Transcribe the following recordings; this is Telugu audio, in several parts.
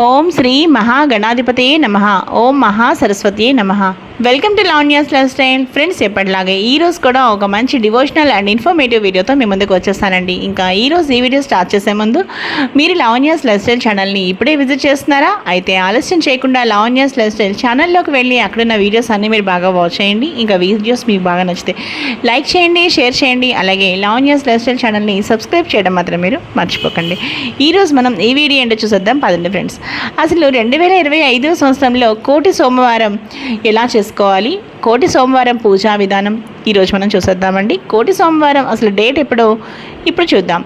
ఓం శ్రీ మహాగణాధిపతయే నమః. ఓం మహాసరస్వతియే నమః. Welcome to Lavanya's life style. Friends, ఎప్పటిలాగే ఈరోజు కూడా ఒక మంచి డివోషనల్ అండ్ ఇన్ఫర్మేటివ్ వీడియోతో మీ ముందుకు వచ్చేస్తానండి. ఇంకా ఈరోజు ఈ వీడియో స్టార్ట్ చేసే ముందు మీరు లావణ్యాస్ లైఫ్ స్టైల్ ఛానల్ని ఇప్పుడే విజిట్ చేస్తున్నారా? అయితే ఆలస్యం చేయకుండా లావణ్యాస్ లైఫ్ స్టైల్ ఛానల్లోకి వెళ్ళి అక్కడున్న వీడియోస్ అన్నీ మీరు బాగా వాచ్ చేయండి. ఇంకా వీడియోస్ మీకు బాగా నచ్చితే లైక్ చేయండి, షేర్ చేయండి. అలాగే లావణ్యాస్ లైఫ్ స్టైల్ ఛానల్ని సబ్స్క్రైబ్ చేయడం మాత్రం మీరు మర్చిపోకండి. ఈరోజు మనం ఈ వీడియో ఏంటో చూసేద్దాం పదండి ఫ్రెండ్స్. అసలు 2025 సంవత్సరంలో కోటి సోమవారం ఎలా చేసుకోవాలి, కోటి సోమవారం పూజా విధానం ఈరోజు మనం చూసేద్దామండి. కోటి సోమవారం అసలు డేట్ ఎప్పుడో ఇప్పుడు చూద్దాం.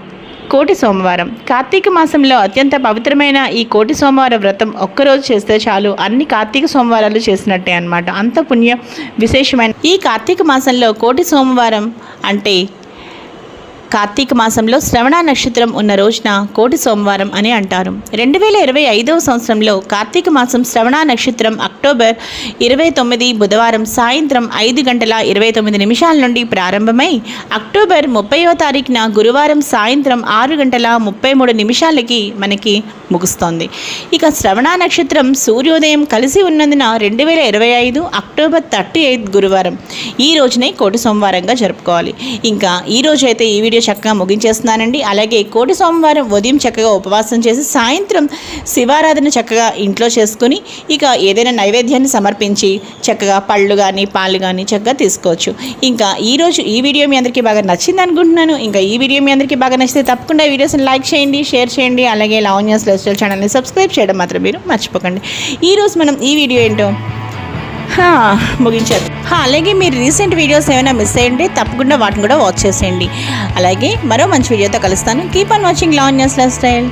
కోటి సోమవారం కార్తీక మాసంలో అత్యంత పవిత్రమైన ఈ కోటి సోమవారం వ్రతం ఒక్కరోజు చేస్తే చాలు అన్ని కార్తీక సోమవారాలు చేసినట్టే అన్నమాట. అంత పుణ్య విశేషమైన ఈ కార్తీక మాసంలో కోటి సోమవారం అంటే కార్తీక మాసంలో శ్రవణ నక్షత్రం ఉన్న రోజున కోటి సోమవారం అని అంటారు. 2025 సంవత్సరంలో కార్తీక మాసం శ్రవణ నక్షత్రం అక్టోబర్ 29 బుధవారం సాయంత్రం 5:29 నుండి ప్రారంభమై అక్టోబర్ 30వ తారీఖున గురువారం సాయంత్రం 6:33 మనకి ముగుస్తోంది. ఇక శ్రవణ నక్షత్రం సూర్యోదయం కలిసి ఉన్నందున 2025 అక్టోబర్ 30 గురువారం ఈ రోజునే కోటి సోమవారంగా జరుపుకోవాలి. ఇంకా ఈ రోజు అయితే ఈ వీడియో చక్కగా ముగించేస్తున్నానండి. అలాగే కోటి సోమవారం ఉదయం చక్కగా ఉపవాసం చేసి సాయంత్రం శివారాధన చక్కగా ఇంట్లో చేసుకుని ఇక ఏదైనా నైవేద్యాన్ని సమర్పించి చక్కగా పళ్ళు కానీ పాలు కానీ చక్కగా తీసుకోవచ్చు. ఇంకా ఈరోజు ఈ వీడియో మీ అందరికీ బాగా నచ్చింది అనుకుంటున్నాను. ఇంకా ఈ వీడియో మీ అందరికీ బాగా నచ్చితే తప్పకుండా వీడియోస్ని లైక్ చేయండి, షేర్ చేయండి. అలాగే లావణ్యాస్ లైఫ్ స్టైల్ ఛానల్ని సబ్స్క్రైబ్ చేయడం మాత్రం మీరు మర్చిపోకండి. ఈరోజు మనం ఈ వీడియో ఏంటో ముగించారు. అలాగే మీరు రీసెంట్ వీడియోస్ ఏమైనా మిస్ అయ్యండి తప్పకుండా వాటిని కూడా వాచ్ చేసేయండి. అలాగే మరో మంచి వీడియోతో కలుస్తాను. Keep on watching Lavanya's life style.